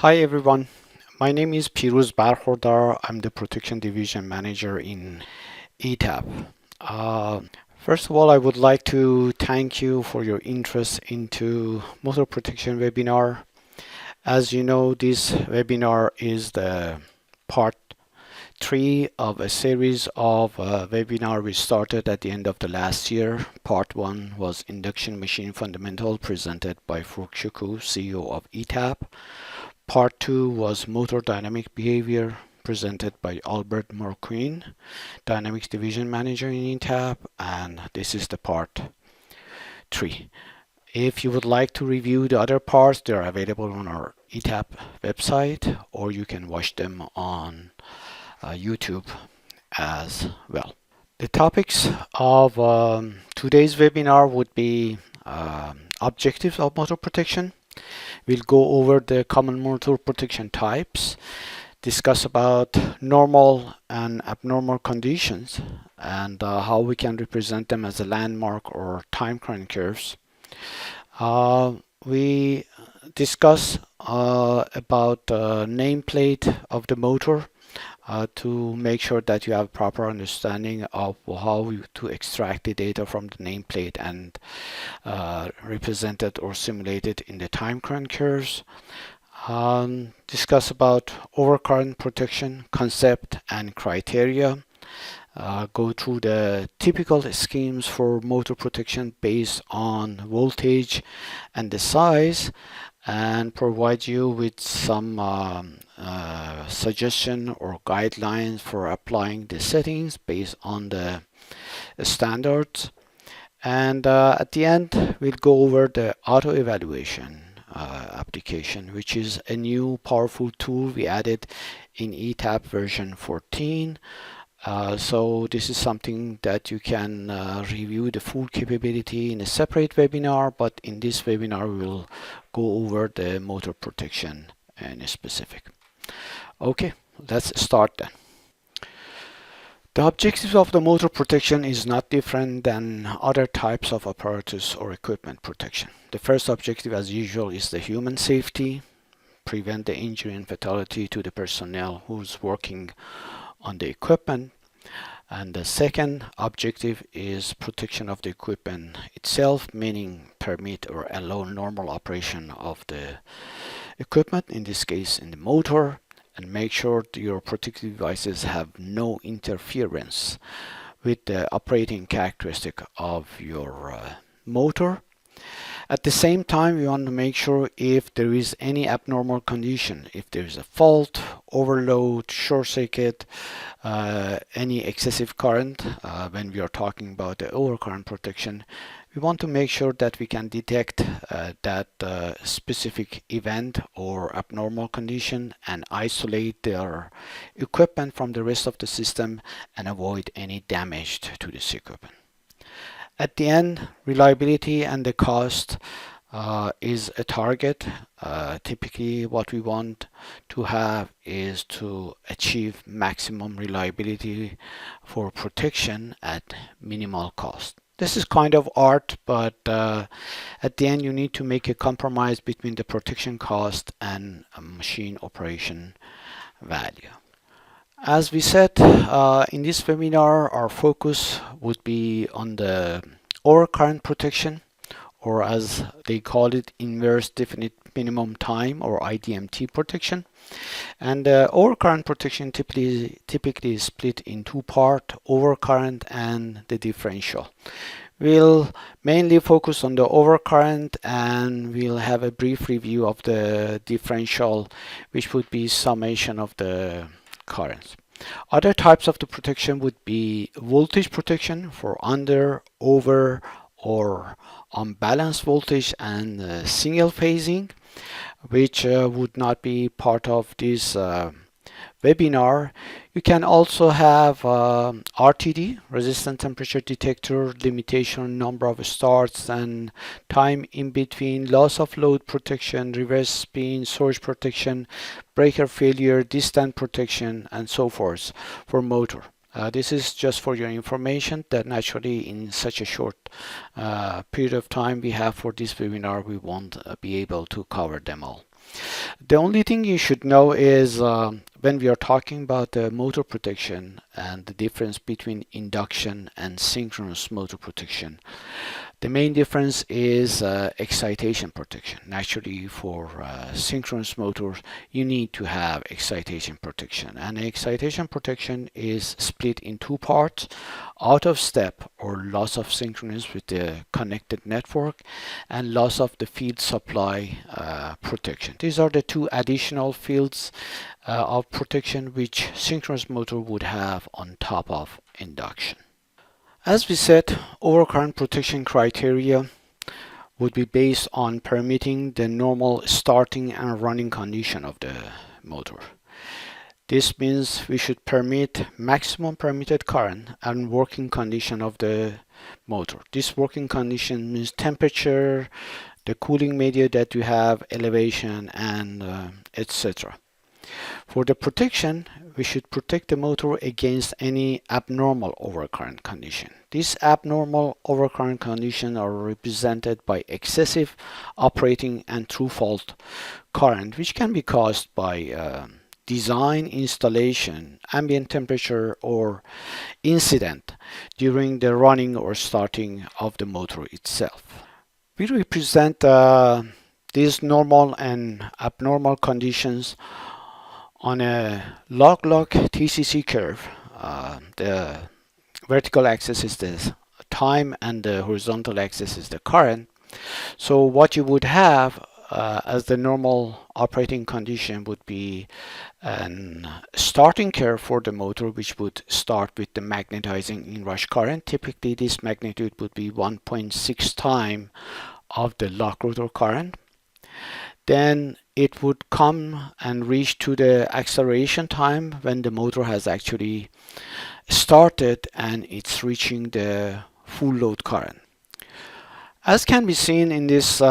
Hi everyone, my name is Piruz Barkhordar. I'm the Protection Division Manager in ETAP. Uh, First of all, I would like to thank you for your interest into motor protection webinar. As you know, this webinar is the part 3 of a series of webinar we started at the end of the last year. Part 1 was Induction Machine Fundamental presented by Furuk Shuku, CEO of ETAP. Part 2 was Motor Dynamic Behavior presented by Albert Morquin, Dynamics Division Manager in ETAP, and this is the part 3. If you would like to review the other parts, they're available on our ETAP website, or you can watch them on YouTube as well. The topics of today's webinar would be objectives of motor protection. We'll go over the common motor protection types, discuss about normal and abnormal conditions, and how we can represent them as a landmark or time current curves. We discuss about the nameplate of the motor to make sure that you have proper understanding of how to extract the data from the nameplate and represent it or simulate it in the time current curves. Discuss about overcurrent protection concept and criteria. Go through the typical schemes for motor protection based on voltage and the size, and provide you with some suggestion or guidelines for applying the settings based on the standards. And at the end, we'll go over the auto evaluation application, which is a new powerful tool we added in ETAP version 14. So this is something that you can review the full capability in a separate webinar, but in this webinar we'll go over the motor protection in a specific. Okay, let's start then. The objective of the motor protection is not different than other types of apparatus or equipment protection. The first objective, as usual, is the human safety, prevent the injury and fatality to the personnel who's working on the equipment. And the second objective is protection of the equipment itself, meaning permit or allow normal operation of the equipment, in this case in the motor, and make sure your protective devices have no interference with the operating characteristic of your motor. At the same time, we want to make sure if there is any abnormal condition, if there is a fault, overload, short circuit, any excessive current, when we are talking about the overcurrent protection, we want to make sure that we can detect that specific event or abnormal condition and isolate their equipment from the rest of the system and avoid any damage to this equipment. At the end, reliability and the cost is a target. Typically what we want to have is to achieve maximum reliability for protection at minimal cost. This is kind of art, but at the end you need to make a compromise between the protection cost and machine operation value. As we said, in this webinar, our focus would be on the overcurrent protection, or as they call it, inverse definite minimum time, or IDMT protection. And overcurrent protection typically is split in two parts, overcurrent and the differential. We'll mainly focus on the overcurrent, and we'll have a brief review of the differential, which would be summation of the currents. Other types of the protection would be voltage protection for under, over, or unbalanced voltage, and single phasing, which would not be part of this webinar. You can also have RTD, resistant temperature detector, limitation number of starts and time in between, loss of load protection, reverse spin, surge protection, breaker failure, distant protection, and so forth for motor. This is just for your information that naturally in such a short period of time we have for this webinar, we won't be able to cover them all. The only thing you should know is when we are talking about the motor protection and the difference between induction and synchronous motor protection, the main difference is excitation protection. Naturally, for synchronous motors, you need to have excitation protection. And excitation protection is split in two parts: out of step or loss of synchronous with the connected network, and loss of the field supply protection. These are the two additional fields of protection which synchronous motor would have on top of induction. As we said, overcurrent protection criteria would be based on permitting the normal starting and running condition of the motor. This means we should permit maximum permitted current and working condition of the motor. This working condition means temperature, the cooling media that you have, elevation, and etc. For the protection, we should protect the motor against any abnormal overcurrent condition. These abnormal overcurrent conditions are represented by excessive operating and true fault current, which can be caused by design, installation, ambient temperature, or incident during the running or starting of the motor itself. We represent these normal and abnormal conditions on a log-log TCC curve. The vertical axis is the time and the horizontal axis is the current. So what you would have as the normal operating condition would be an starting curve for the motor, which would start with the magnetizing inrush current. Typically this magnitude would be 1.6 times of the lock rotor current. Then it would come and reach to the acceleration time when the motor has actually started and it's reaching the full load current. As can be seen in this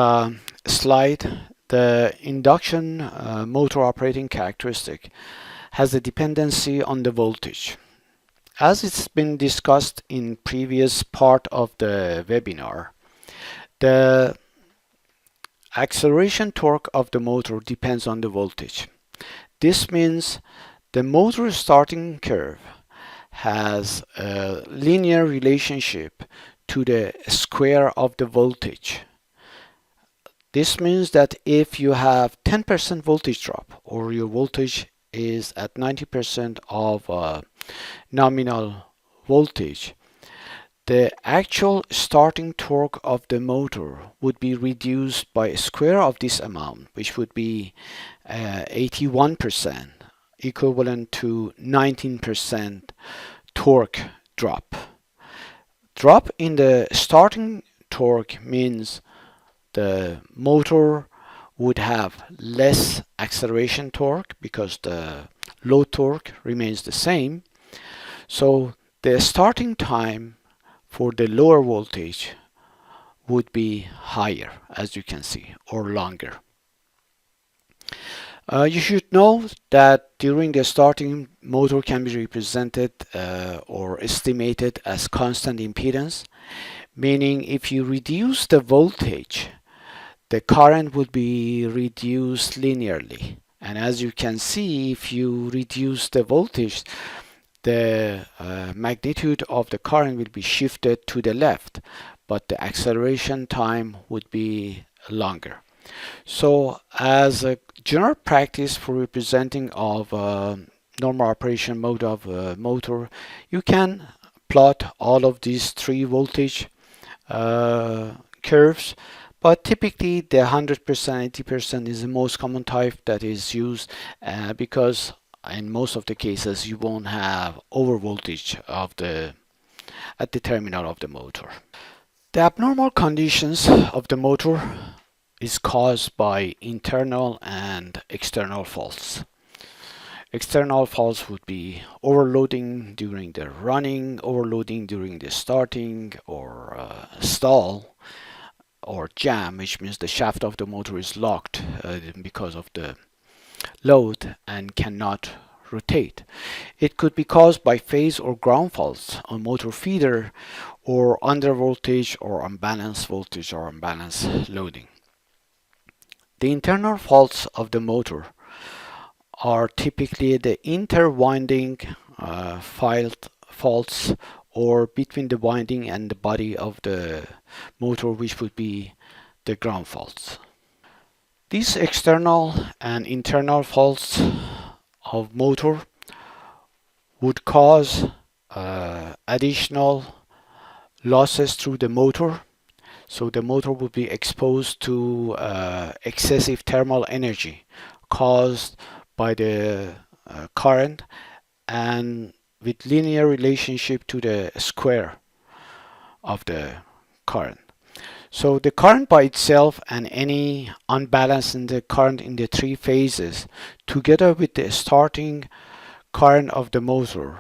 slide, the induction motor operating characteristic has a dependency on the voltage. As it's been discussed in previous part of the webinar, the acceleration torque of the motor depends on the voltage. This means the motor starting curve has a linear relationship to the square of the voltage. This means that if you have 10% voltage drop, or your voltage is at 90% of nominal voltage, the actual starting torque of the motor would be reduced by a square of this amount, which would be 81%, equivalent to 19% torque drop. Drop in the starting torque means the motor would have less acceleration torque because the load torque remains the same. So the starting time for the lower voltage would be higher, as you can see, or longer. You should know that during the starting, motor can be represented or estimated as constant impedance, meaning if you reduce the voltage, the current would be reduced linearly. And as you can see, if you reduce the voltage, the magnitude of the current will be shifted to the left, but the acceleration time would be longer. So as a general practice for representing of normal operation mode of motor, you can plot all of these three voltage curves, but typically the 100%, 80% is the most common type that is used because in most of the cases you won't have over voltage of at the terminal of the motor. The abnormal conditions of the motor is caused by internal and external faults. External faults would be overloading during the running, overloading during the starting, or stall, or jam, which means the shaft of the motor is locked because of the load and cannot rotate. It could be caused by phase or ground faults on motor feeder, or under voltage or unbalanced voltage or unbalanced loading. The internal faults of the motor are typically the interwinding faults, or between the winding and the body of the motor, which would be the ground faults. These external and internal faults of motor would cause additional losses through the motor. So the motor would be exposed to excessive thermal energy caused by the current, and with linear relationship to the square of the current. So the current by itself and any unbalance in the current in the three phases, together with the starting current of the motor,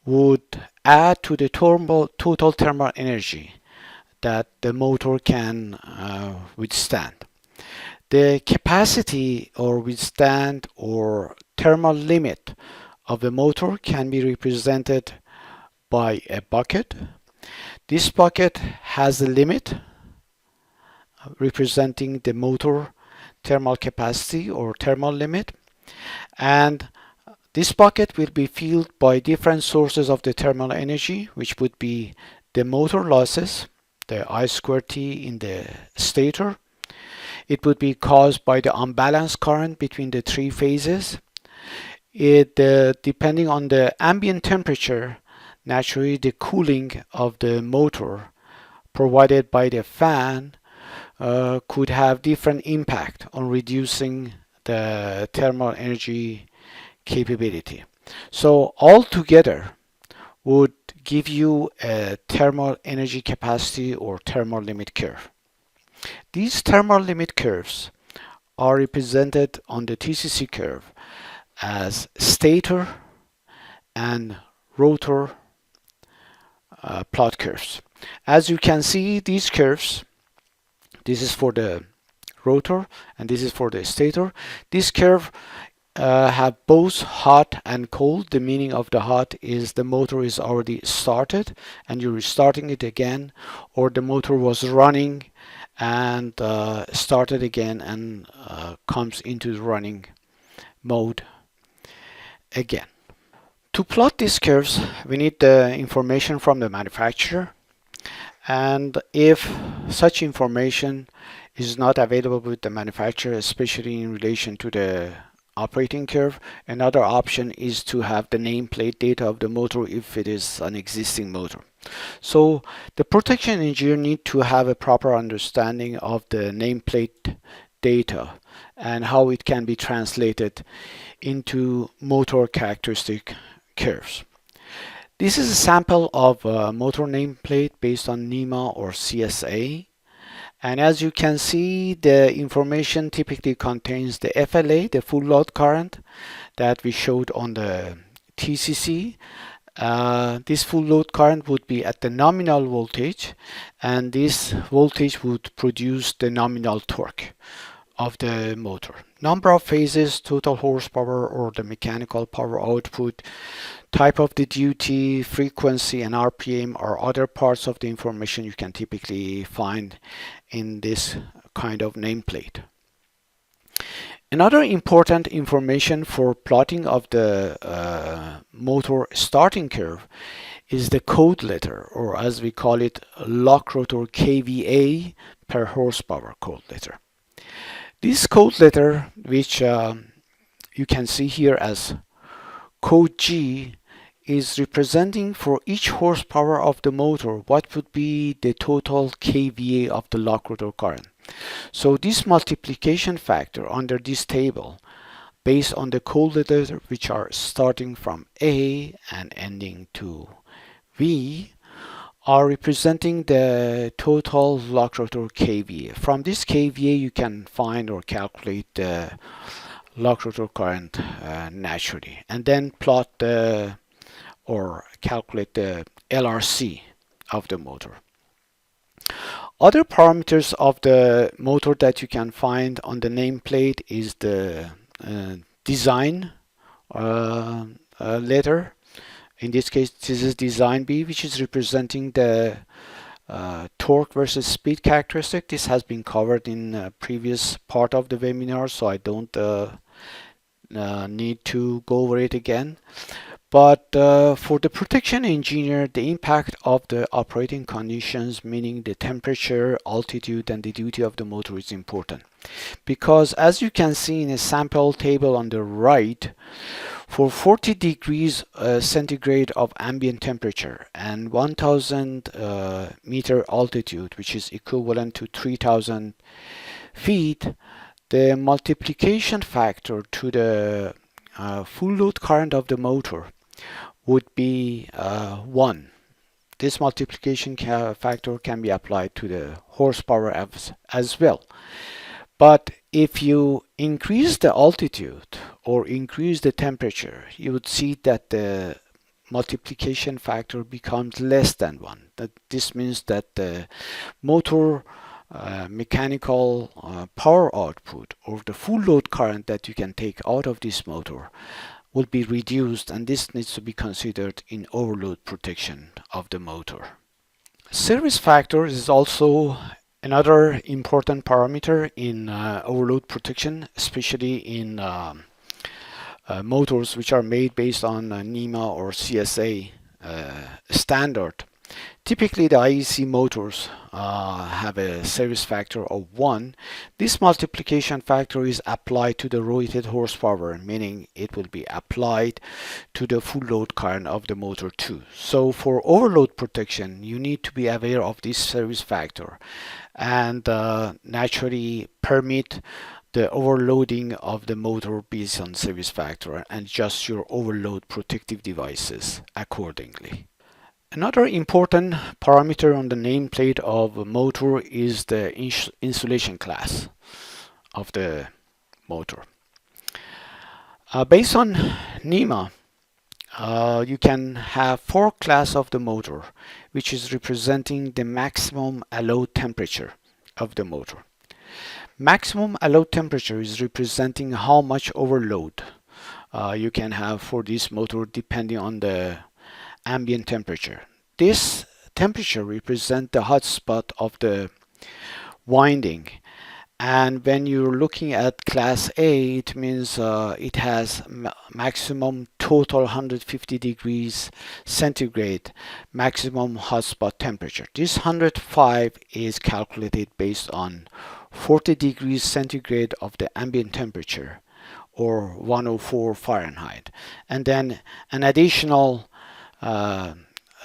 would add to the total thermal energy that the motor can withstand. The capacity or withstand or thermal limit of the motor can be represented by a bucket. This bucket has a limit representing the motor thermal capacity or thermal limit, and this bucket will be filled by different sources of the thermal energy, which would be the motor losses, the I squared T in the stator. It would be caused by the unbalanced current between the three phases. Depending on the ambient temperature, naturally the cooling of the motor provided by the fan could have different impact on reducing the thermal energy capability. So altogether would give you a thermal energy capacity or thermal limit curve. These thermal limit curves are represented on the TCC curve as stator and rotor plot curves. As you can see, these curves, this is for the rotor and this is for the stator. This curve have both hot and cold. The meaning of the hot is the motor is already started and you're restarting it again, or the motor was running and started again and comes into the running mode again. To plot these curves, we need the information from the manufacturer, and if such information is not available with the manufacturer, especially in relation to the operating curve, another option is to have the nameplate data of the motor if it is an existing motor. So the protection engineer need to have a proper understanding of the nameplate data and how it can be translated into motor characteristic curves. This is a sample of a motor nameplate based on NEMA or CSA. And as you can see, the information typically contains the FLA, the full load current that we showed on the TCC. This full load current would be at the nominal voltage, and this voltage would produce the nominal torque of the motor. Number of phases, total horsepower or the mechanical power output, type of the duty, frequency and RPM are other parts of the information you can typically find in this kind of nameplate. Another important information for plotting of the motor starting curve is the code letter, or as we call it, lock rotor kVA per horsepower code letter. This code letter, which you can see here as code G, is representing for each horsepower of the motor what would be the total kVA of the lock rotor current. So this multiplication factor under this table, based on the code letters which are starting from A and ending to V, are representing the total lock rotor kVA. From this kVA you can find or calculate the lock rotor current naturally, and then plot the or calculate the LRC of the motor. Other parameters of the motor that you can find on the nameplate is the design letter. In this case, this is design B, which is representing the torque versus speed characteristic. This has been covered in a previous part of the webinar, so I don't need to go over it again. But for the protection engineer, the impact of the operating conditions, meaning the temperature, altitude, and the duty of the motor is important. Because as you can see in a sample table on the right, for 40 degrees centigrade of ambient temperature and 1000 meter altitude, which is equivalent to 3000 feet, the multiplication factor to the full load current of the motor would be 1. This multiplication factor can be applied to the horsepower as well. But if you increase the altitude or increase the temperature, you would see that the multiplication factor becomes less than 1. This means that the motor mechanical power output, or the full load current that you can take out of this motor, will be reduced, and this needs to be considered in overload protection of the motor. Service factor is also another important parameter in overload protection, especially in motors which are made based on NEMA or CSA standard. Typically, the IEC motors have a service factor of 1. This multiplication factor is applied to the rated horsepower, meaning it will be applied to the full load current of the motor too. So for overload protection, you need to be aware of this service factor and naturally permit the overloading of the motor based on service factor and adjust your overload protective devices accordingly. Another important parameter on the nameplate of a motor is the insulation class of the motor. Based on NEMA, you can have 4 classes of the motor, which is representing the maximum allowed temperature of the motor. Maximum allowed temperature is representing how much overload you can have for this motor depending on the ambient temperature. This temperature represents the hot spot of the winding, and when you're looking at class A, it means it has maximum total 150 degrees centigrade maximum hotspot temperature. This 105 is calculated based on 40 degrees centigrade of the ambient temperature, or 104 Fahrenheit, and then an additional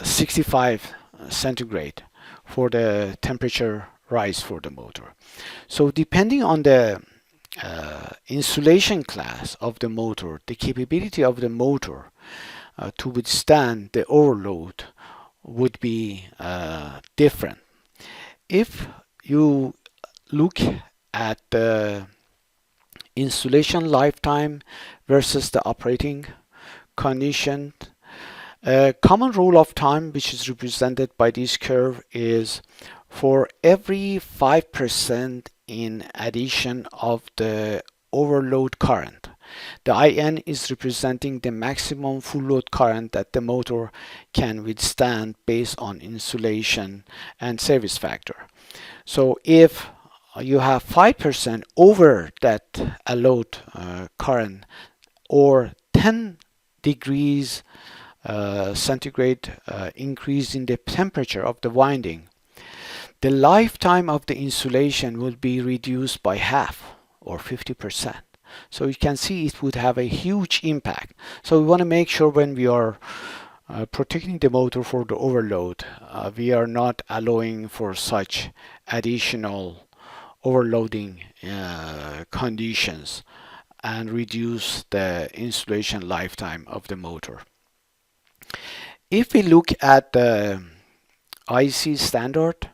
65 centigrade for the temperature rise for the motor. So depending on the insulation class of the motor, the capability of the motor to withstand the overload would be different. If you look at the insulation lifetime versus the operating condition, a common rule of thumb, which is represented by this curve, is for every 5% in addition of the overload current. The IN is representing the maximum full load current that the motor can withstand based on insulation and service factor. So if you have 5% over that allowed current, or 10 degrees centigrade increase in the temperature of the winding, the lifetime of the insulation will be reduced by half, or 50%. So you can see it would have a huge impact. So we want to make sure when we are protecting the motor for the overload, we are not allowing for such additional overloading conditions and reduce the insulation lifetime of the motor. If we look at the IEC standard,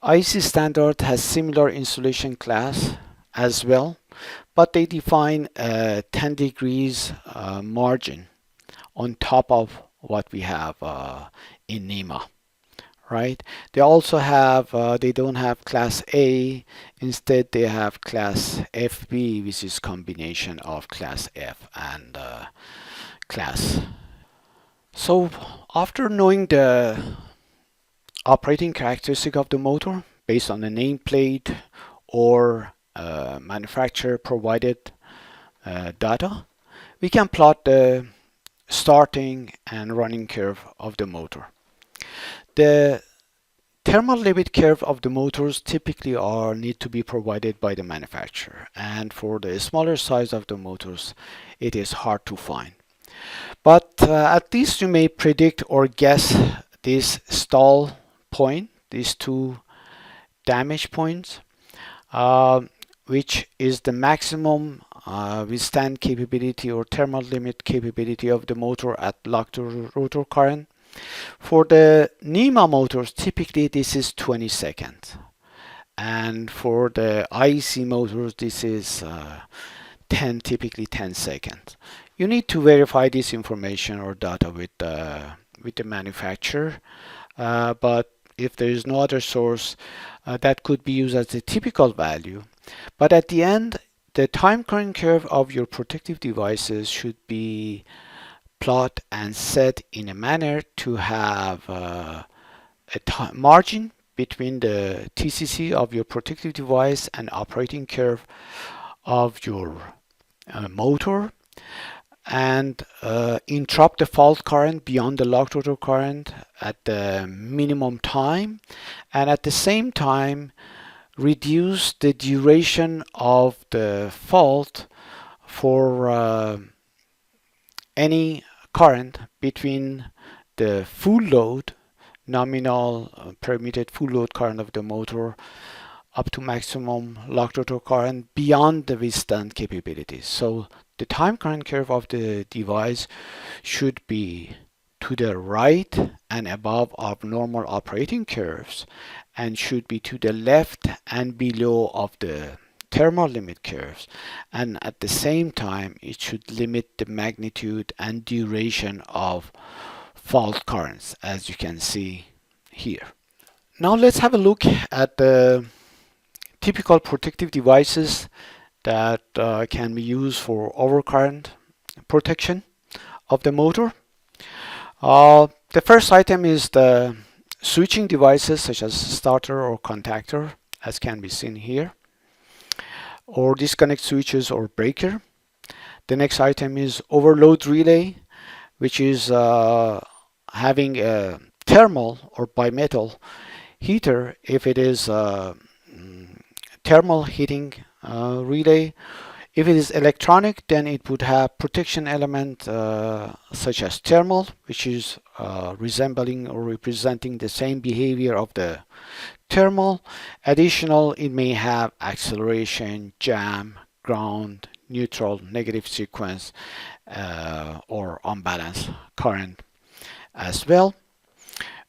IEC standard has similar insulation class as well, but they define a 10 degrees margin on top of what we have in NEMA, right? They also have, they don't have class A, instead they have class FB, which is combination of class F and class. So after knowing the operating characteristic of the motor based on the nameplate or manufacturer provided data, we can plot the starting and running curve of the motor. The thermal limit curve of the motors typically need to be provided by the manufacturer, and for the smaller size of the motors it is hard to find. But at least you may predict or guess this stall point, these two damage points, which is the maximum withstand capability or thermal limit capability of the motor at locked rotor current. For the NEMA motors, typically this is 20 seconds. And for the IEC motors, this is typically 10 seconds. You need to verify this information or data with the manufacturer. But if there is no other source, that could be used as the typical value. But at the end, the time current curve of your protective devices should be plot and set in a manner to have a margin between the TCC of your protective device and operating curve of your motor, and interrupt the fault current beyond the locked rotor current at the minimum time, and at the same time reduce the duration of the fault for any current between the full load, nominal permitted full load current of the motor, up to maximum locked rotor current beyond the withstand capabilities. So the time current curve of the device should be to the right and above of normal operating curves, and should be to the left and below of the thermal limit curves, and at the same time it should limit the magnitude and duration of fault currents, as you can see here. Now let's have a look at the typical protective devices that can be used for overcurrent protection of the motor. The first item is the switching devices such as starter or contactor, as can be seen here, or disconnect switches or breaker. The next item is overload relay, which is having a thermal or bimetal heater if it is thermal heating relay. If it is electronic, then it would have protection element such as thermal, which is resembling or representing the same behavior of the thermal. Additional, it may have acceleration, jam, ground, neutral, negative sequence, or unbalanced current as well.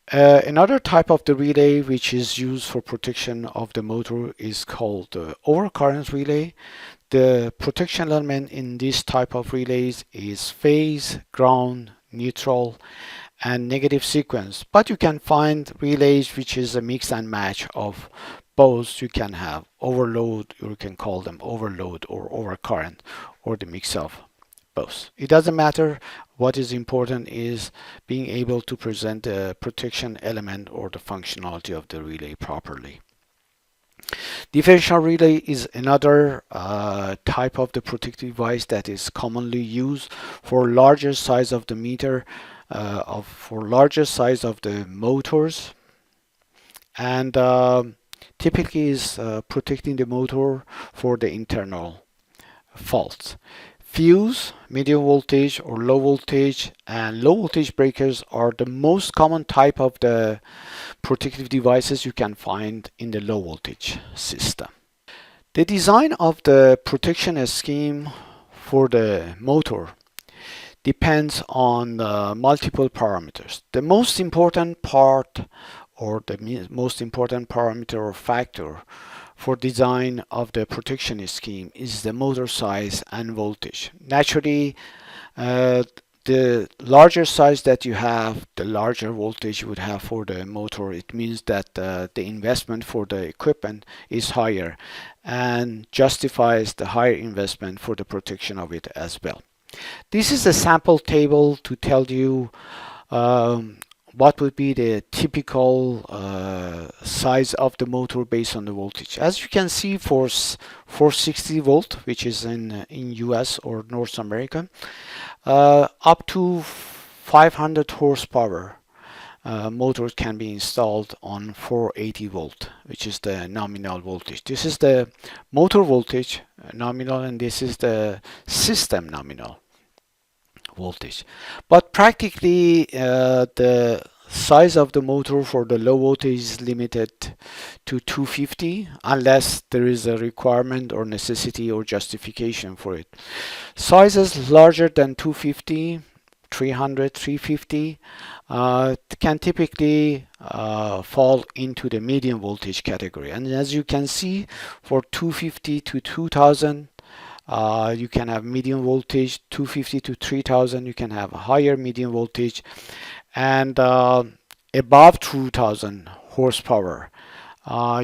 Another type of the relay which is used for protection of the motor is called the overcurrent relay. The protection element in this type of relays is phase, ground, neutral, and negative sequence. But you can find relays which is a mix and match of both. You can have overload, or you can call them overload or overcurrent, or the mix of both. It doesn't matter. What is important is being able to present the protection element or the functionality of the relay properly. Differential relay is another type of the protective device that is commonly used for larger size of the meter, for larger size of the motors, and typically is protecting the motor for the internal faults. Fuse, medium voltage or low voltage, and low voltage breakers are the most common type of the protective devices you can find in the low voltage system. The design of the protection scheme for the motor depends on multiple parameters. The most important part, or the most important parameter or factor for design of the protection scheme, is the motor size and voltage. Naturally, the larger size that you have, the larger voltage you would have for the motor. It means that the investment for the equipment is higher and justifies the higher investment for the protection of it as well. This is a sample table to tell you what would be the typical size of the motor based on the voltage. As you can see, for 460 volt, which is in US or North America, up to 500 horsepower motors can be installed on 480 volt, which is the nominal voltage. This is the motor voltage nominal, and this is the system nominal voltage. But practically the size of the motor for the low voltage is limited to 250 unless there is a requirement or necessity or justification for it. Sizes larger than 250, 300, 350 can typically fall into the medium voltage category. And as you can see, for 250 to 2000 you can have medium voltage. 250 to 3000 you can have a higher medium voltage, and above 2000 horsepower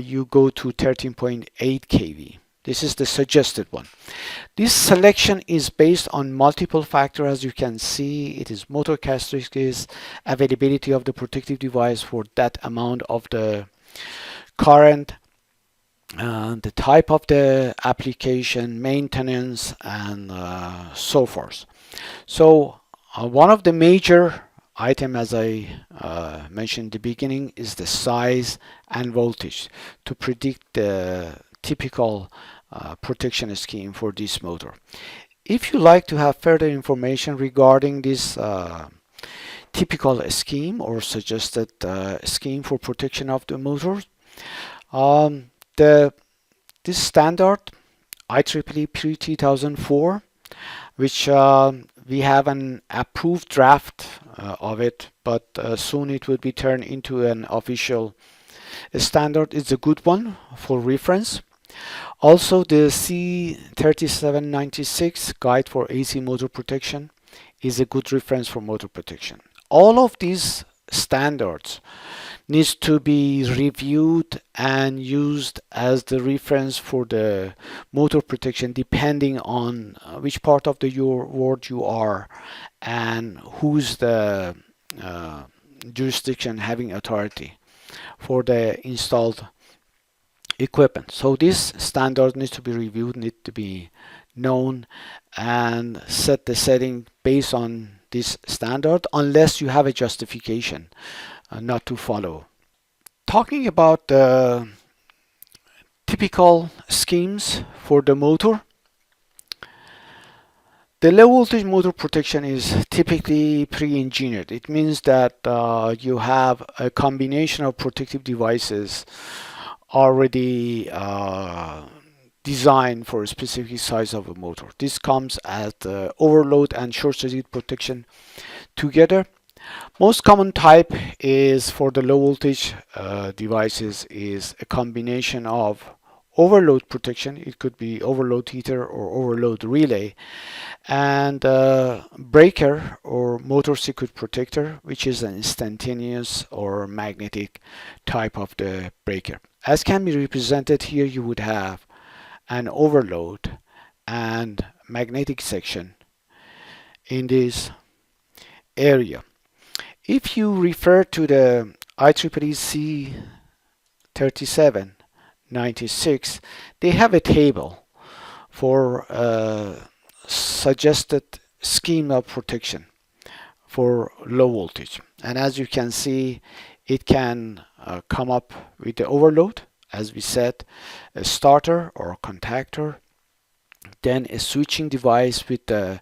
you go to 13.8 kV. This is the suggested one. This selection is based on multiple factors. As you can see, it is motor characteristics, availability of the protective device for that amount of the current, the type of the application, maintenance, and so forth. So one of the major item, as I mentioned in the beginning, is the size and voltage to predict the typical protection scheme for this motor. If you like to have further information regarding this typical scheme or suggested scheme for protection of the motor, this standard IEEE Pre-2004, which we have an approved draft of it, but soon it will be turned into an official standard. It's a good one for reference. Also, the C3796 Guide for AC Motor Protection is a good reference for motor protection. All of these standards needs to be reviewed and used as the reference for the motor protection, depending on which part of your world you are and who's the jurisdiction having authority for the installed equipment. So this standard needs to be reviewed, need to be known, and set the setting based on this standard, unless you have a justification not to follow. Talking about the typical schemes for the motor, the low voltage motor protection is typically pre-engineered. It means that you have a combination of protective devices already designed for a specific size of a motor. This comes as overload and short circuit protection together. Most common type is for the low voltage devices is a combination of overload protection. It could be overload heater or overload relay, and breaker or motor circuit protector, which is an instantaneous or magnetic type of the breaker. As can be represented here, you would have an overload and magnetic section in this area. If you refer to the IEEE C3796, they have a table for suggested scheme of protection for low voltage. And as you can see, it can come up with the overload, as we said, a starter or contactor, then a switching device with the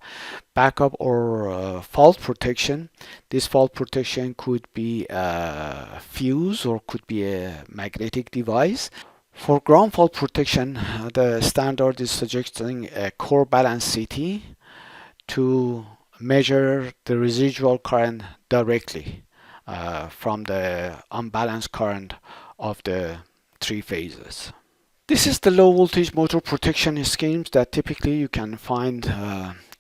backup or fault protection. This fault protection could be a fuse or could be a magnetic device. For ground fault protection, the standard is suggesting a core balance CT to measure the residual current directly from the unbalanced current of the three phases. This is the low voltage motor protection schemes that typically you can find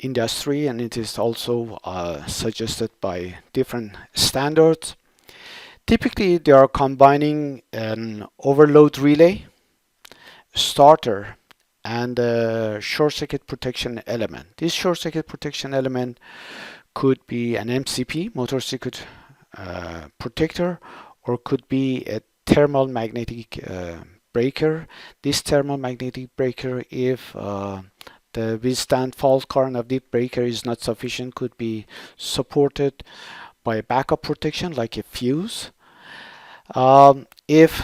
industry, and it is also suggested by different standards. Typically they are combining an overload relay, starter, and a short circuit protection element. This short circuit protection element could be an MCP, motor circuit protector, or could be a thermal magnetic breaker. This thermal magnetic breaker, if the withstand fault current of the breaker is not sufficient, could be supported by a backup protection like a fuse. If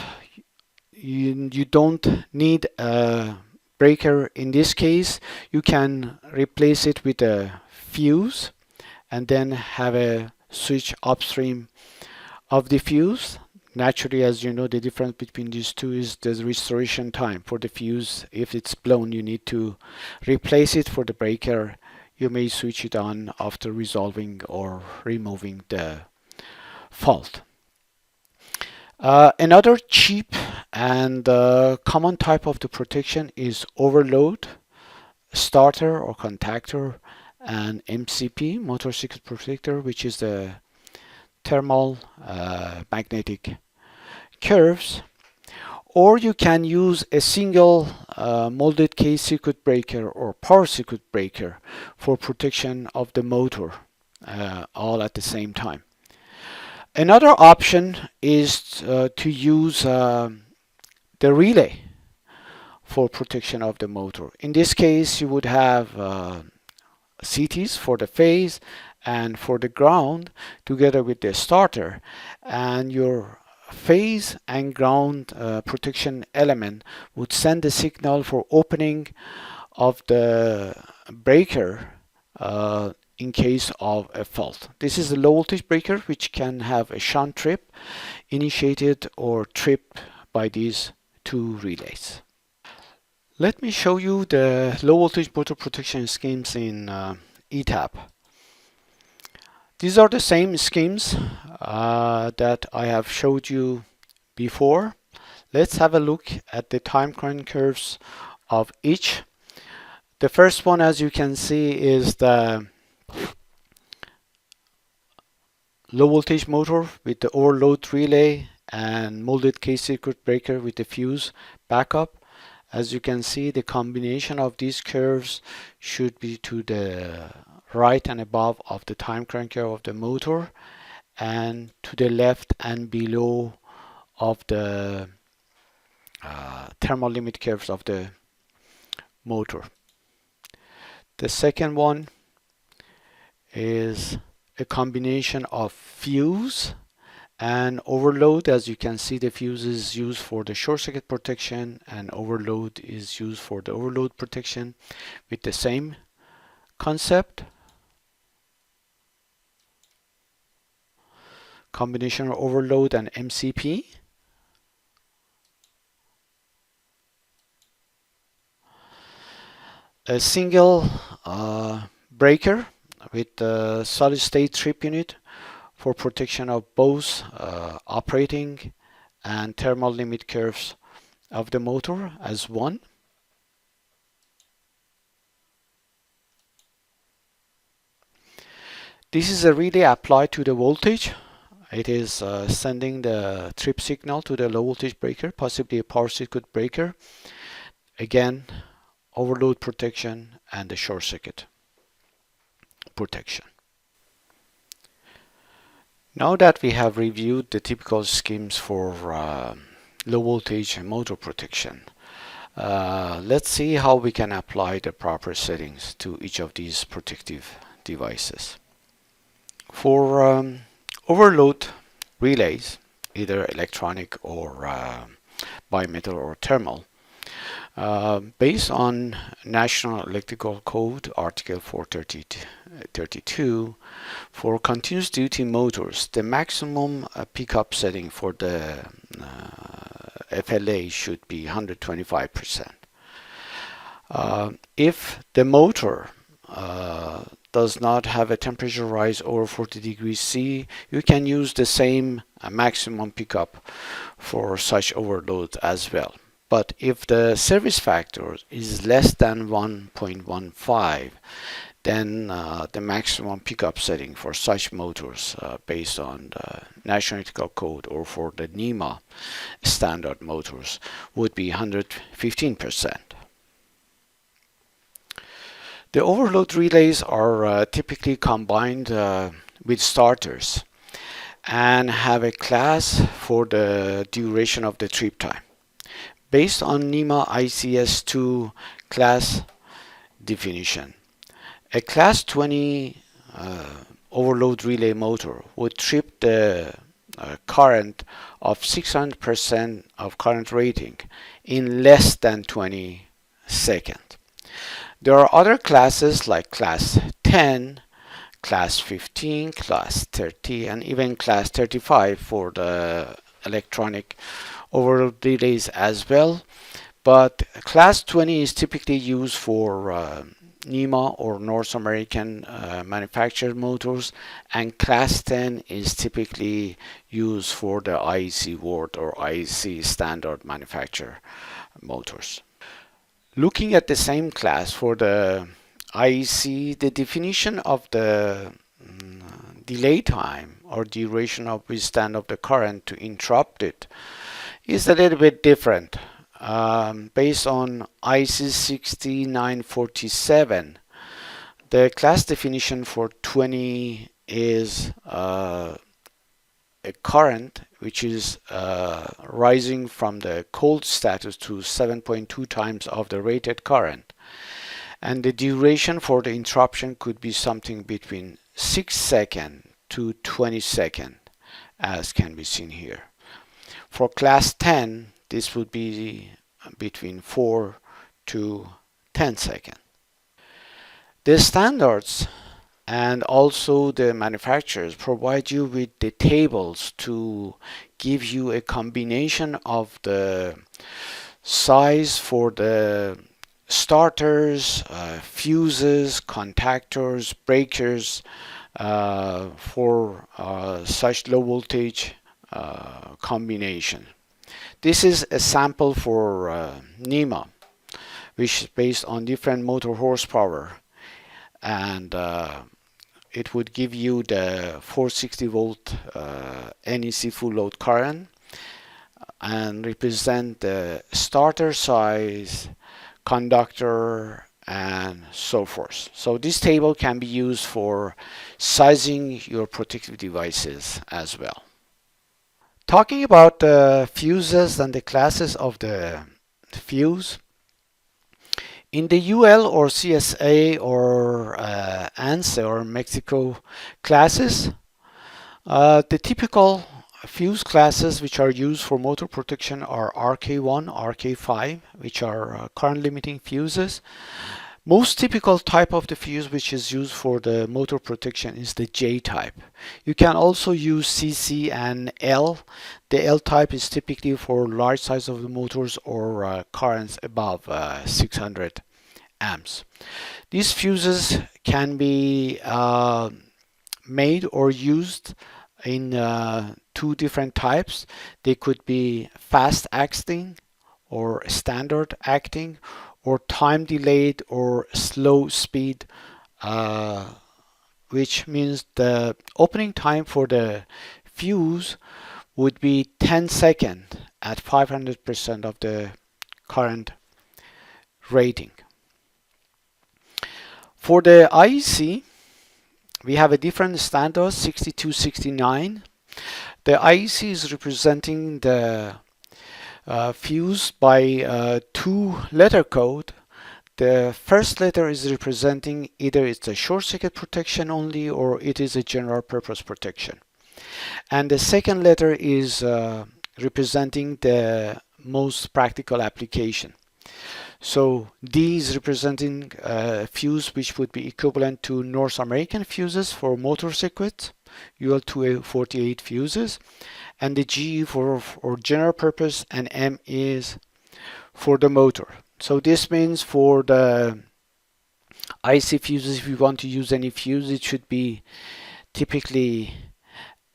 you don't need a breaker in this case, you can replace it with a fuse and then have a switch upstream of the fuse. Naturally, as you know, the difference between these two is the restoration time. For the fuse, if it's blown, you need to replace it. For the breaker, you may switch it on after resolving or removing the fault. Another cheap and common type of the protection is overload, starter or contactor, and MCP, motor circuit protector, which is the thermal magnetic curves. Or you can use a single molded case circuit breaker or power circuit breaker for protection of the motor all at the same time. Another option is to use the relay for protection of the motor. In this case, you would have CTs for the phase and for the ground together with the starter, and your phase and ground protection element would send the signal for opening of the breaker in case of a fault. This is a low voltage breaker which can have a shunt trip initiated or tripped by these two relays. Let me show you the low voltage motor protection schemes in ETAP. These are the same schemes that I have showed you before. Let's have a look at the time current curves of each. The first one, as you can see, is the low voltage motor with the overload relay and molded case circuit breaker with the fuse backup. As you can see, the combination of these curves should be to the right and above of the time current curve of the motor, and to the left and below of the thermal limit curves of the motor. The second one is a combination of fuse and overload. As you can see, the fuse is used for the short circuit protection and overload is used for the overload protection with the same concept. Combination of overload and MCP. A single breaker with a solid state trip unit for protection of both operating and thermal limit curves of the motor as one. This is a relay applied to the voltage. It is sending the trip signal to the low voltage breaker, possibly a power circuit breaker. Again, overload protection and the short circuit protection. Now that we have reviewed the typical schemes for low voltage motor protection, let's see how we can apply the proper settings to each of these protective devices. For overload relays, either electronic or bimetal or thermal, based on National Electrical Code Article 432, for continuous duty motors, the maximum pickup setting for the FLA should be 125%. If the motor does not have a temperature rise over 40 degrees C, you can use the same maximum pickup for such overload as well. But if the service factor is less than 1.15, then the maximum pickup setting for such motors based on the National Electrical Code or for the NEMA standard motors would be 115%. The overload relays are typically combined with starters, and have a class for the duration of the trip time based on NEMA ICS2 class definition. A class 20 overload relay motor would trip the current of 600% of current rating in less than 20 seconds. There are other classes like class 10, class 15, class 30, and even class 35 for the electronic overload relays as well. But class 20 is typically used for NEMA or North American manufactured motors, and class 10 is typically used for the IEC world or IEC standard manufacturer motors. Looking at the same class for the IEC, the definition of the delay time or duration of withstand of the current to interrupt it is a little bit different. Based on IEC 6947, the class definition for 20 is a current which is rising from the cold status to 7.2 times of the rated current, and the duration for the interruption could be something between 6 seconds to 20 seconds, as can be seen here. For class 10, this would be between 4 to 10 seconds. The standards and also the manufacturers provide you with the tables to give you a combination of the size for the starters, fuses, contactors, breakers for such low voltage combination. This is a sample for NEMA, which is based on different motor horsepower, and it would give you the 460 volt NEC full load current and represent the starter size, conductor, and so forth. So this table can be used for sizing your protective devices as well. Talking about the fuses and the classes of the fuse, in the UL or CSA or ANSE or Mexico classes, the typical fuse classes which are used for motor protection are RK1, RK5, which are current limiting fuses. Most typical type of the fuse which is used for the motor protection is the J type. You can also use CC and L. The L type is typically for large size of the motors or currents above 600 amps. These fuses can be made or used in two different types. They could be fast acting or standard acting, or time delayed or slow speed, which means the opening time for the fuse would be 10 seconds at 500% of the current rating. For the IEC, we have a different standard, 6269. The IEC is representing the fuse by two letter code. The first letter is representing either it's a short circuit protection only or it is a general purpose protection. And the second letter is representing the most practical application. So D is representing a fuse which would be equivalent to North American fuses for motor circuits, UL248 fuses, and the G for general purpose, and M is for the motor. So this means for the IC fuses, if you want to use any fuse, it should be typically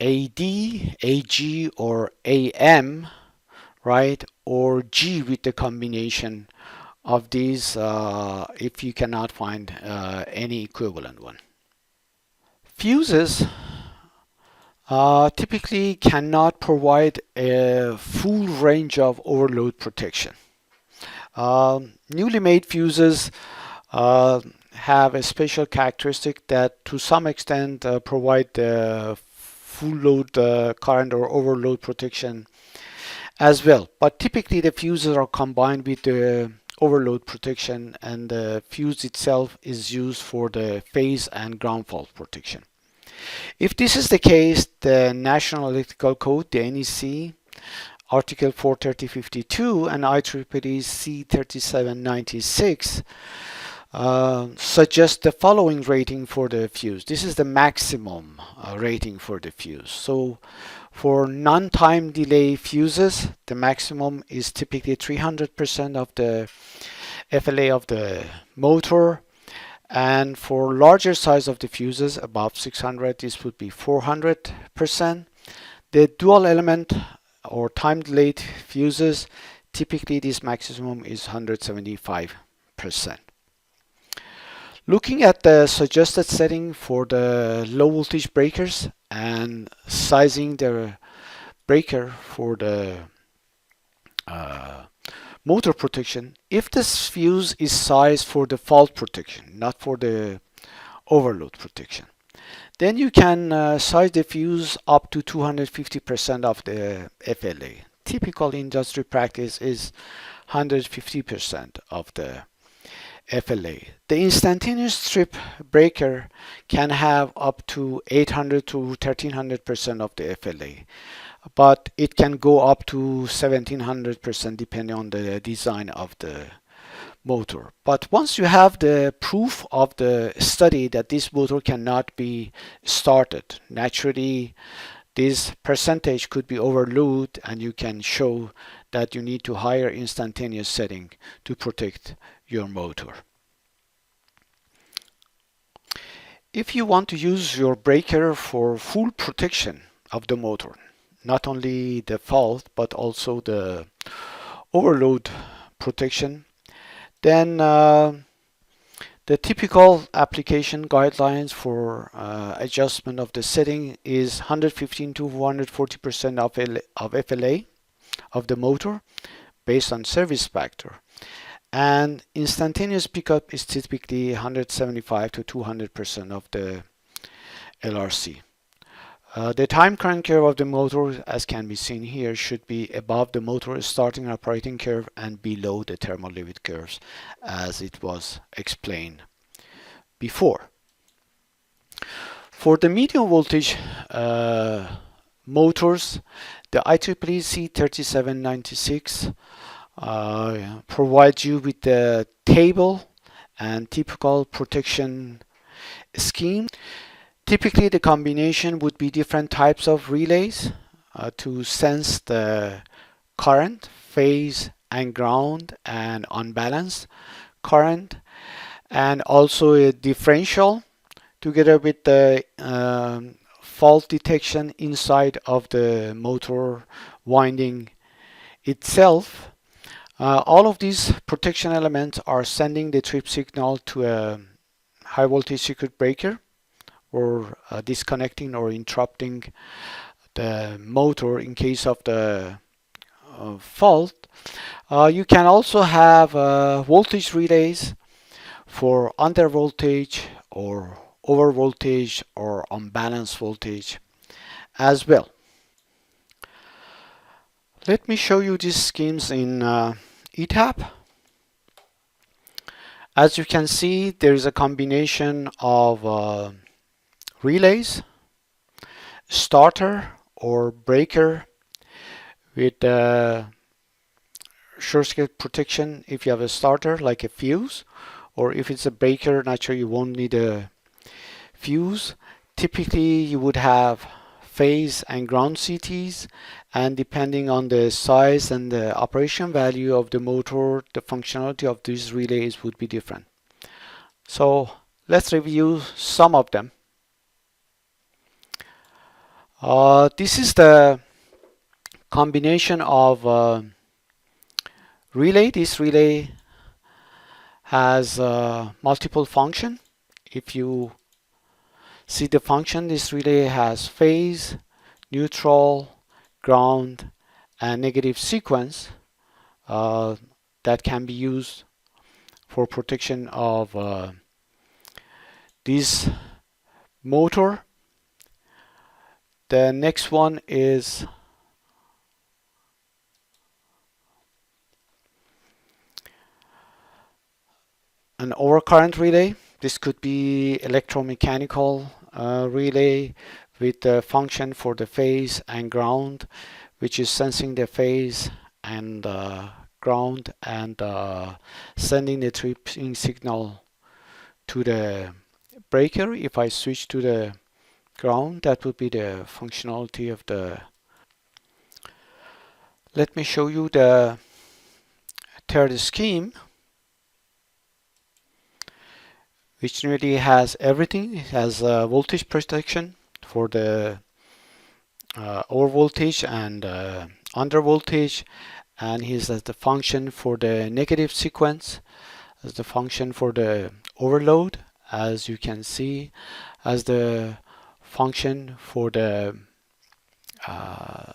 AD, AG, or AM, right? Or G with the combination of these if you cannot find any equivalent one. Fuses typically cannot provide a full range of overload protection. Newly made fuses have a special characteristic that to some extent provide the full load current or overload protection as well. But typically the fuses are combined with the overload protection, and the fuse itself is used for the phase and ground fault protection. If this is the case, the National Electrical Code, the NEC, Article 43052 and IEEE C3796 suggest the following rating for the fuse. This is the maximum rating for the fuse. So for non-time delay fuses, the maximum is typically 300% of the FLA of the motor. And for larger size of the fuses, above 600, this would be 400%. The dual element or time delayed fuses, typically this maximum is 175%. Looking at the suggested setting for the low voltage breakers and sizing the breaker for the motor protection, if this fuse is sized for the fault protection, not for the overload protection, then you can size the fuse up to 250% of the FLA. Typical industry practice is 150% of the FLA. The instantaneous strip breaker can have up to 800 to 1300% of the FLA, but it can go up to 1700% depending on the design of the motor. But once you have the proof of the study that this motor cannot be started, naturally this percentage could be overloaded, and you can show that you need to higher instantaneous setting to protect your motor. If you want to use your breaker for full protection of the motor, not only the fault but also the overload protection, then the typical application guidelines for adjustment of the setting is 115 to 140% of FLA of the motor based on service factor. And instantaneous pickup is typically 175 to 200% of the LRC. The time current curve of the motor, as can be seen here, should be above the motor starting and operating curve and below the thermal limit curves, as it was explained before. For the medium voltage motors, the IEEE C3796 provides you with the table and typical protection scheme. Typically the combination would be different types of relays to sense the current, phase and ground and unbalanced current, and also a differential together with the fault detection inside of the motor winding itself. All of these protection elements are sending the trip signal to a high voltage circuit breaker, or disconnecting or interrupting the motor in case of the fault. You can also have voltage relays for under voltage or over voltage or unbalanced voltage as well. Let me show you these schemes in ETAP. As you can see, there is a combination of relays, starter or breaker with short circuit protection if you have a starter like a fuse, or if it's a breaker, naturally you won't need a fuse. Typically you would have phase and ground CTs, and depending on the size and the operation value of the motor, the functionality of these relays would be different. So let's review some of them. This is the combination of relay. This relay has multiple function. If you see the function, this relay has phase, neutral, ground, and negative sequence that can be used for protection of this motor. The next one is an overcurrent relay. This could be electromechanical relay with the function for the phase and ground, which is sensing the phase and ground and sending the tripping signal to the breaker. If I switch to the ground, that would be the functionality of the. Let me show you the third scheme, which really has everything. It has voltage protection for the over voltage and under voltage, and here's as the function for the negative sequence, as the function for the overload, as you can see, as the function for the uh,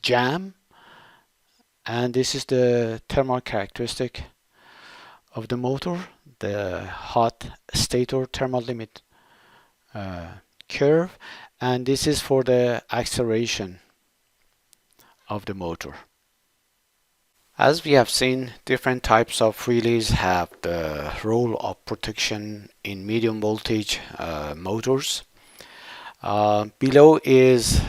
jam, and this is the thermal characteristic of the motor, the hot stator thermal limit uh, curve, and this is for the acceleration of the motor. As we have seen, different types of relays have the role of protection in medium voltage motors. Below is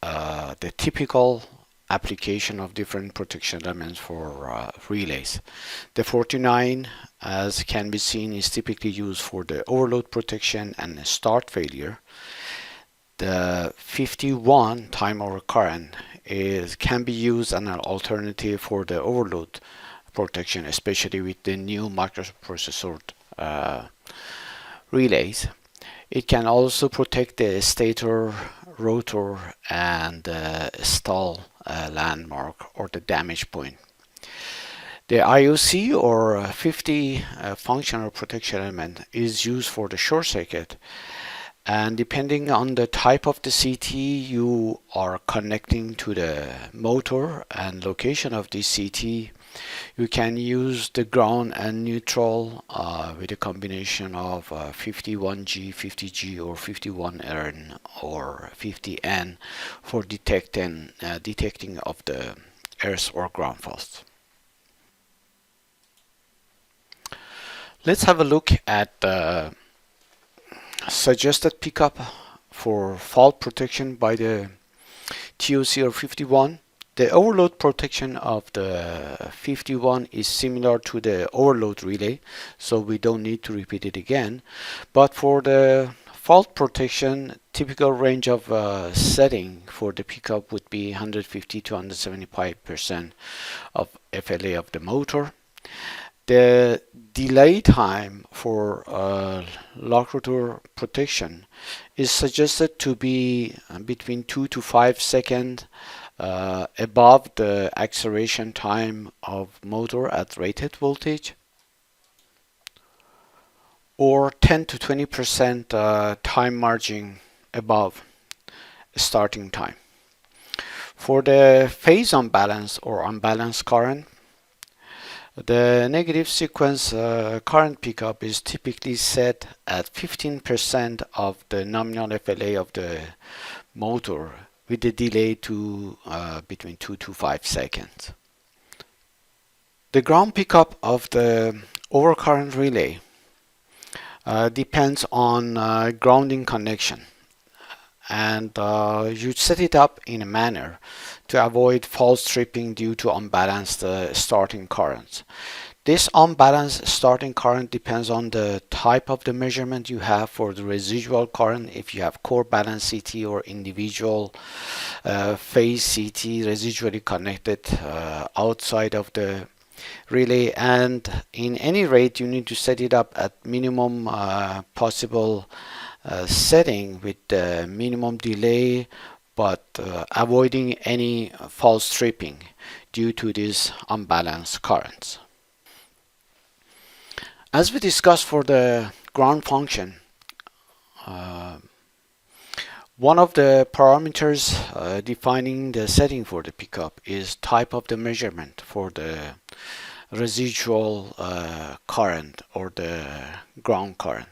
the typical application of different protection elements for relays. The 49, as can be seen, is typically used for the overload protection and start failure. The 51 time overcurrent can be used as an alternative for the overload protection, especially with the new microprocessor relays. It can also protect the stator, rotor, and stall landmark or the damage point. The IOC or 50 functional protection element is used for the short circuit, and depending on the type of the CT you are connecting to the motor and location of the CT, you can use the ground and neutral with a combination of 51G, 50G, or 51N or 50N for detecting of the earth or ground faults. Let's have a look at the suggested pickup for fault protection by the TOC or 51. The overload protection of the 51 is similar to the overload relay, so we don't need to repeat it again. But for the fault protection, typical range of setting for the pickup would be 150 to 175% of FLA of the motor. The delay time for lock rotor protection is suggested to be between 2 to 5 seconds above the acceleration time of motor at rated voltage, or 10 to 20% time margin above starting time. For the phase unbalance or unbalanced current, the negative sequence current pickup is typically set at 15% of the nominal FLA of the motor with the delay to between 2 to 5 seconds. The ground pickup of the overcurrent relay depends on grounding connection, and you set it up in a manner to avoid false tripping due to unbalanced starting currents. This unbalanced starting current depends on the type of the measurement you have for the residual current. If you have core balance CT or individual phase CT residually connected outside of the relay, and in any rate you need to set it up at minimum possible setting with minimum delay, but avoiding any false tripping due to these unbalanced currents. As we discussed for the ground function, one of the parameters defining the setting for the pickup is type of the measurement for the residual current or the ground current.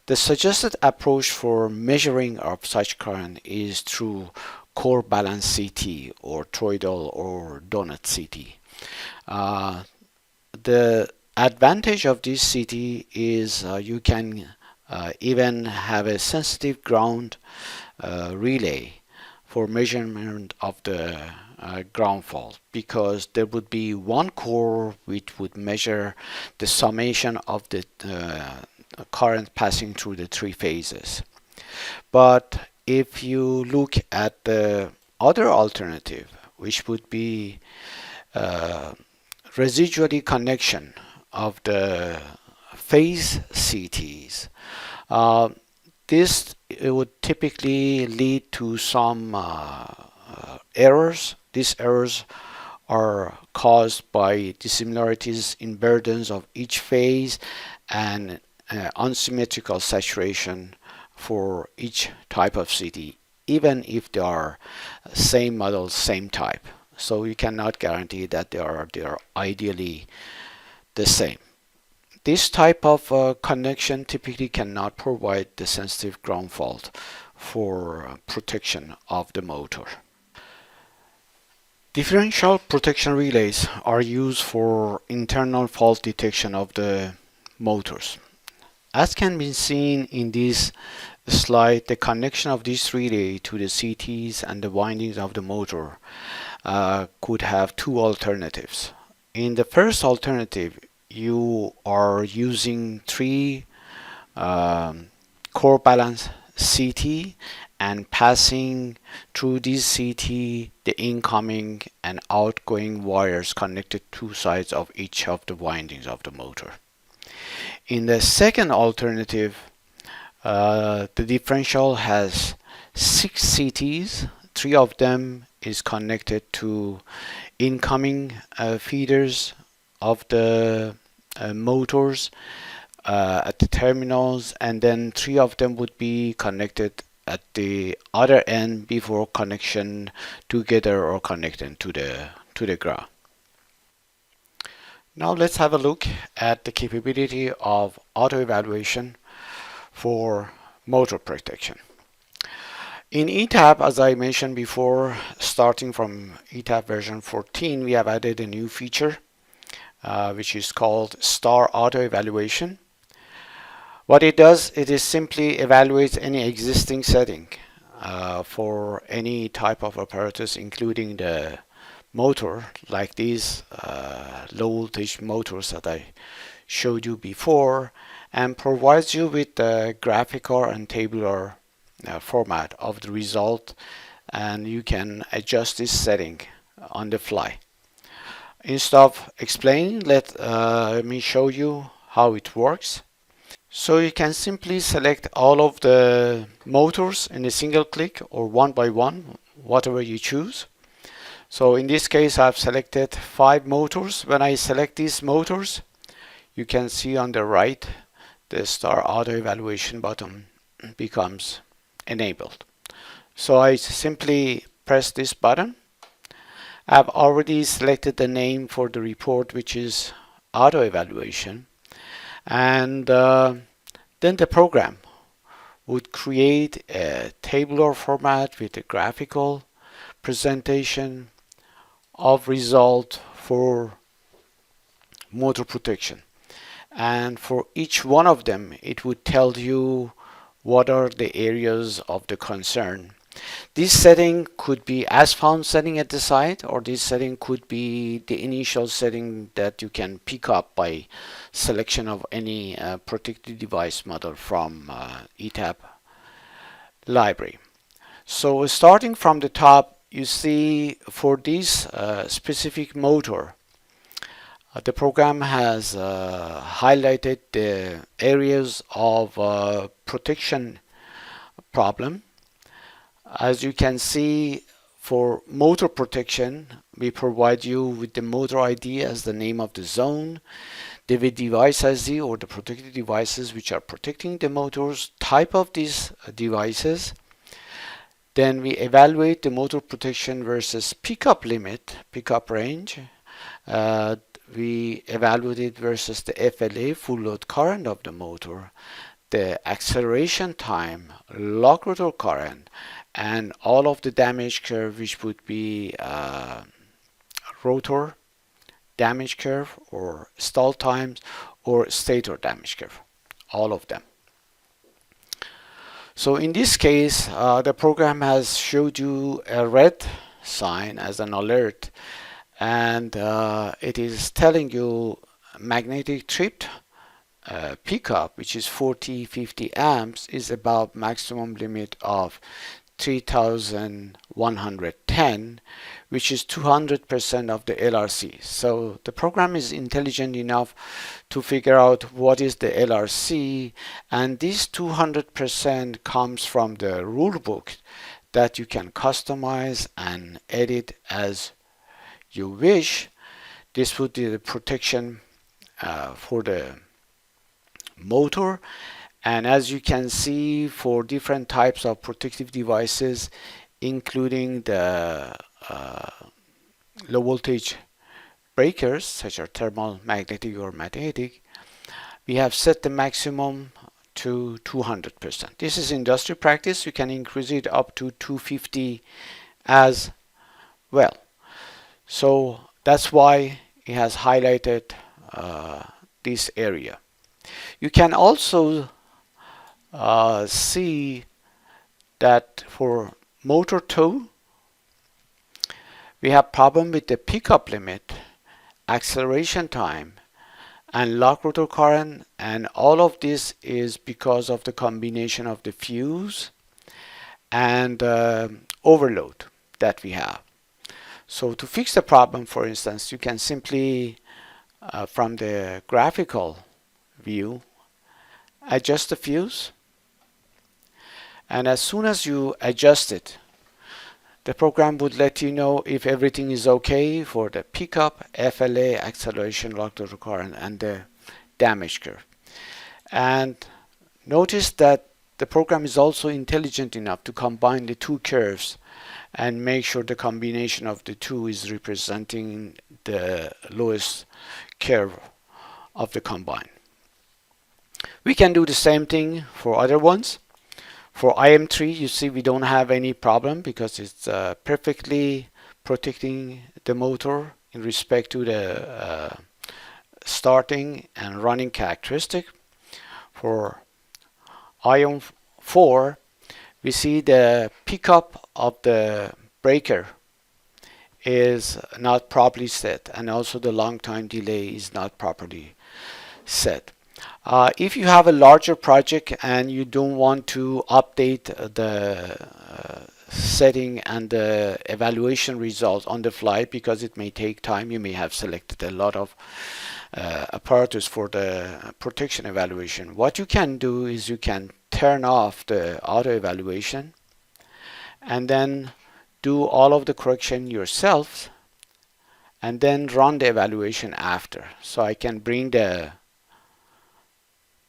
The suggested approach for measuring of such current is through core balance CT or toroidal or donut CT. The advantage of this CT is you can even have a sensitive ground relay for measurement of the ground fault, because there would be one core which would measure the summation of the current passing through the three phases. But if you look at the other alternative, which would be residually connection of the phase CTs, this would typically lead to some errors. These errors are caused by dissimilarities in burdens of each phase and unsymmetrical saturation for each type of CT, even if they are same model, same type. So you cannot guarantee that they are ideally the same. This type of connection typically cannot provide the sensitive ground fault for protection of the motor. Differential protection relays are used for internal fault detection of the motors. As can be seen in this slide, the connection of this relay to the CTs and the windings of the motor could have two alternatives. In the first alternative, you are using three core balance CT and passing through this CT the incoming and outgoing wires connected to sides of each of the windings of the motor. In the second alternative, the differential has 6 CTs. 3 of them is connected to incoming feeders of the motors at the terminals, and then 3 of them would be connected at the other end before connection together or connecting to the ground. Now let's have a look at the capability of auto evaluation for motor protection. In ETAP, as I mentioned before, starting from ETAP version 14, we have added a new feature which is called Star Auto Evaluation. What it does, it is simply evaluates any existing setting for any type of apparatus, including the motor, like these low voltage motors that I showed you before, and provides you with the graphical and tabular format of the result, and you can adjust this setting on the fly. Instead of explaining, let me show you how it works. So you can simply select all of the motors in a single click or one by one, whatever you choose. So in this case, I've selected 5 motors. When I select these motors, you can see on the right, the Star Auto Evaluation button becomes enabled. So I simply press this button. I've already selected the name for the report, which is Auto Evaluation. And then the program would create a tabular format with a graphical presentation of result for motor protection, and for each one of them it would tell you what are the areas of the concern. This setting could be as found setting at the site, or this setting could be the initial setting that you can pick up by selection of any protected device model from ETAP library. So starting from the top, you see for this specific motor, the program has highlighted the areas of protection problem. As you can see, for motor protection, we provide you with the motor ID as the name of the zone, the device ID or the protected devices which are protecting the motors, type of these devices. Then we evaluate the motor protection versus pickup limit, pickup range. We evaluate it versus the FLA, full load current of the motor. the acceleration time, lock rotor current, and all of the damage curve, which would be rotor damage curve or stall times or stator damage curve, all of them. So in this case, the program has showed you a red sign as an alert, and it is telling you magnetic tripped pickup, which is 40-50 amps, is above maximum limit of 3110, which is 200% of the LRC. So the program is intelligent enough to figure out what is the LRC, and this 200% comes from the rule book that you can customize and edit as you wish. This would be the protection for the motor, and as you can see, for different types of protective devices, including the low voltage breakers such as thermal, magnetic, or magnetic, we have set the maximum to 200%. This is industry practice. You can increase it up to 250 as well. So that's why it has highlighted this area. You can also see that for motor 2, we have problem with the pickup limit, acceleration time, and lock rotor current, and all of this is because of the combination of the fuse and overload that we have. So to fix the problem, for instance, you can simply from the graphical view adjust the fuse, and as soon as you adjust it, the program would let you know if everything is okay for the pickup, FLA, acceleration, lock rotor current, and the damage curve. And notice that the program is also intelligent enough to combine the two curves and make sure the combination of the two is representing the lowest curve of the combine. We can do the same thing for other ones. For IM3, you see we don't have any problem because it's perfectly protecting the motor in respect to the starting and running characteristic. For IM4, we see the pickup of the breaker is not properly set, and also the long time delay is not properly set. If you have a larger project and you don't want to update the setting and the evaluation results on the fly because it may take time, you may have selected a lot of apparatus for the protection evaluation. What you can do is you can turn off the auto evaluation and then do all of the correction yourself and then run the evaluation after. So I can bring the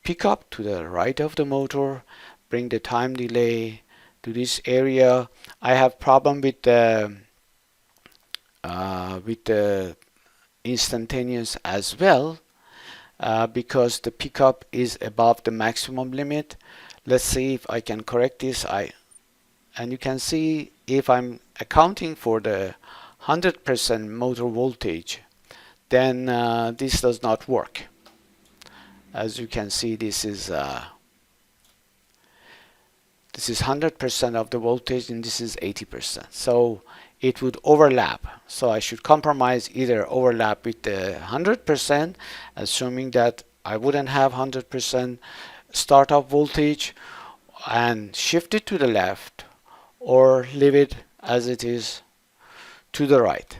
pickup to the right of the motor, bring the time delay to this area. I have problem with the instantaneous as well because the pickup is above the maximum limit. Let's see if I can correct this. And you can see if I'm accounting for the 100% motor voltage, then this does not work. As you can see, this is 100% of the voltage and this is 80%. So it would overlap. So I should compromise, either overlap with the 100%, assuming that I wouldn't have 100% startup voltage, and shift it to the left, or leave it as it is to the right.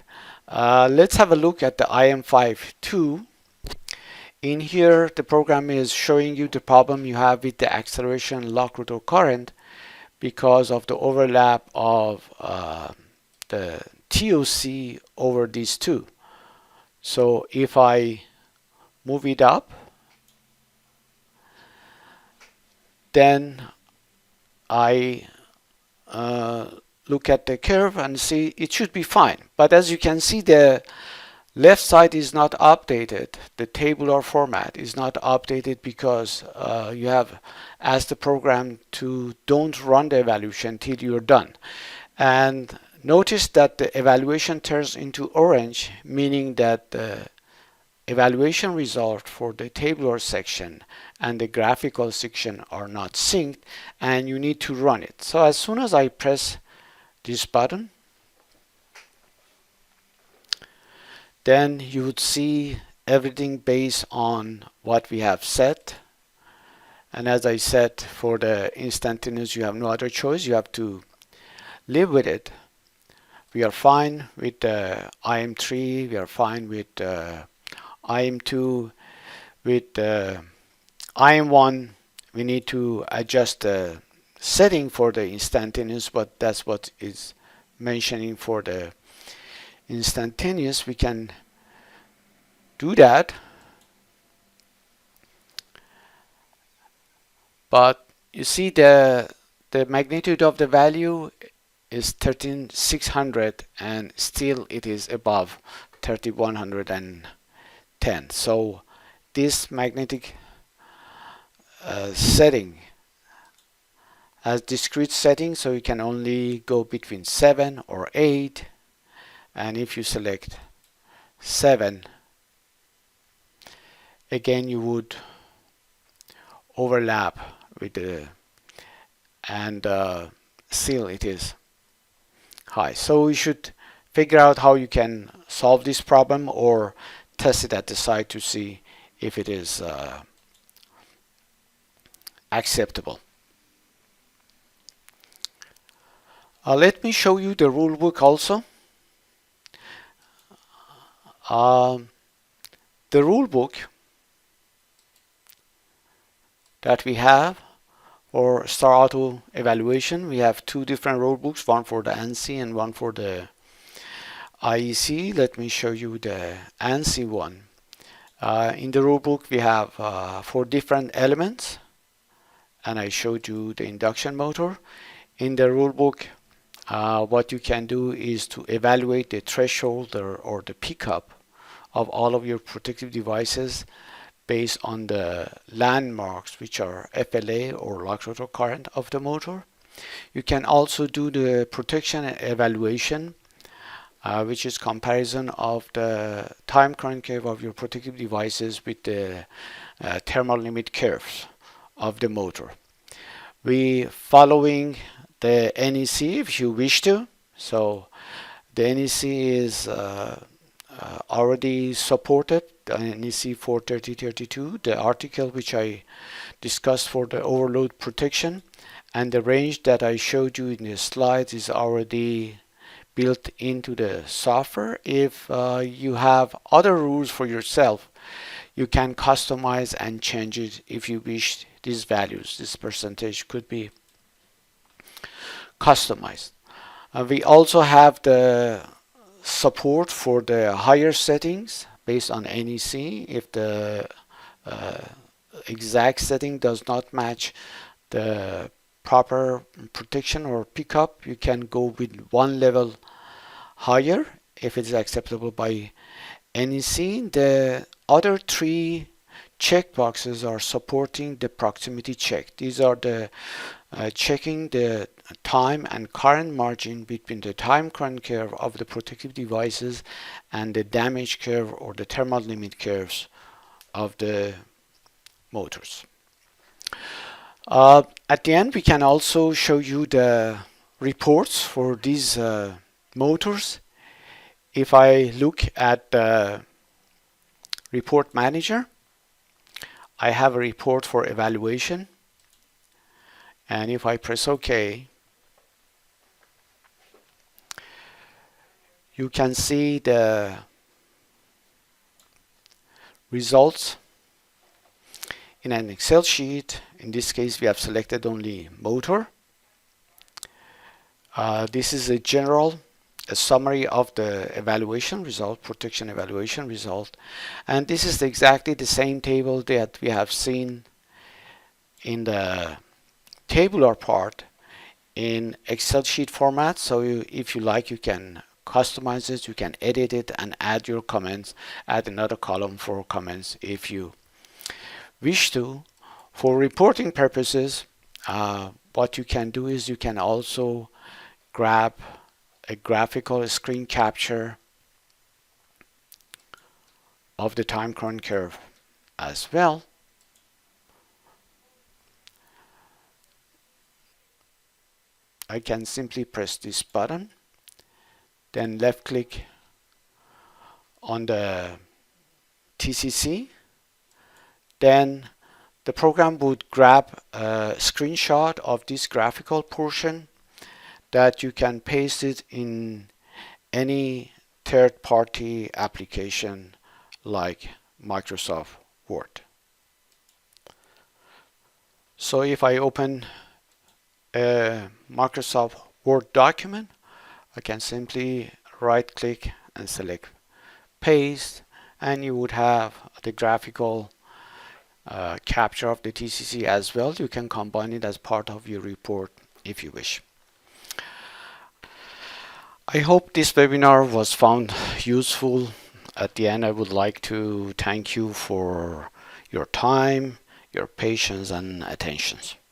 Let's have a look at the IM5-2. In here, the program is showing you the problem you have with the acceleration lock rotor current because of the overlap of the TOC over these two. So if I move it up, then I look at the curve and see it should be fine. But as you can see, the Left side is not updated. The tabular format is not updated because you have asked the program to don't run the evaluation till you're done. And notice that the evaluation turns into orange, meaning that the evaluation result for the tabular section and the graphical section are not synced, and you need to run it. So as soon as I press this button, then you would see everything based on what we have set. And as I said, for the instantaneous, you have no other choice. You have to live with it. We are fine with IM3. We are fine with IM2. With IM1, we need to adjust the setting for the instantaneous, but that's what is mentioning for the instantaneous. We can do that, but you see the magnitude of the value is 13600 and still it is above 3110. So this magnetic setting has discrete setting, so you can only go between 7 or 8, and if you select 7, again you would overlap with the, and still it is high. So you should figure out how you can solve this problem or test it at the site to see if it is acceptable. Let me show you the rule book also. The rule book that we have for Star Auto evaluation, we have two different rule books, one for the ANSI and one for the IEC. Let me show you the ANSI one. In the rule book we have 4 different elements, and I showed you the induction motor. In the rule book, what you can do is to evaluate the threshold or the pickup of all of your protective devices based on the landmarks, which are FLA or lock rotor current of the motor. You can also do the protection evaluation, which is comparison of the time current curve of your protective devices with the thermal limit curves of the motor. We following the NEC if you wish to. So the NEC is already supported, the NEC 43032, the article which I discussed for the overload protection, and the range that I showed you in the slides is already built into the software. If you have other rules for yourself, you can customize and change it if you wish. These values, this percentage could be customized. We also have the support for the higher settings based on NEC. If the exact setting does not match the proper protection or pickup, you can go with one level higher if it is acceptable by NEC. The other 3 checkboxes are supporting the proximity check. These are the checking the time and current margin between the time current curve of the protective devices and the damage curve or the thermal limit curves of the motors. At the end, we can also show you the reports for these motors. If I look at the report manager, I have a report for evaluation, and if I press OK, you can see the results in an Excel sheet. In this case, we have selected only motor. This is a summary of the evaluation result, protection evaluation result, and this is exactly the same table that we have seen in the tabular part in Excel sheet format. So if you like, you can customize it, you can edit it and add your comments, add another column for comments if you wish to. For reporting purposes, what you can do is you can also grab a graphical screen capture of the time current curve as well. I can simply press this button, then left click on the TCC, then the program would grab a screenshot of this graphical portion that you can paste it in any third-party application like Microsoft Word. So if I open a Microsoft Word document, I can simply right click and select paste, and you would have the graphical capture of the TCC as well. You can combine it as part of your report if you wish. I hope this webinar was found useful. At the end, I would like to thank you for your time, your patience, and attention.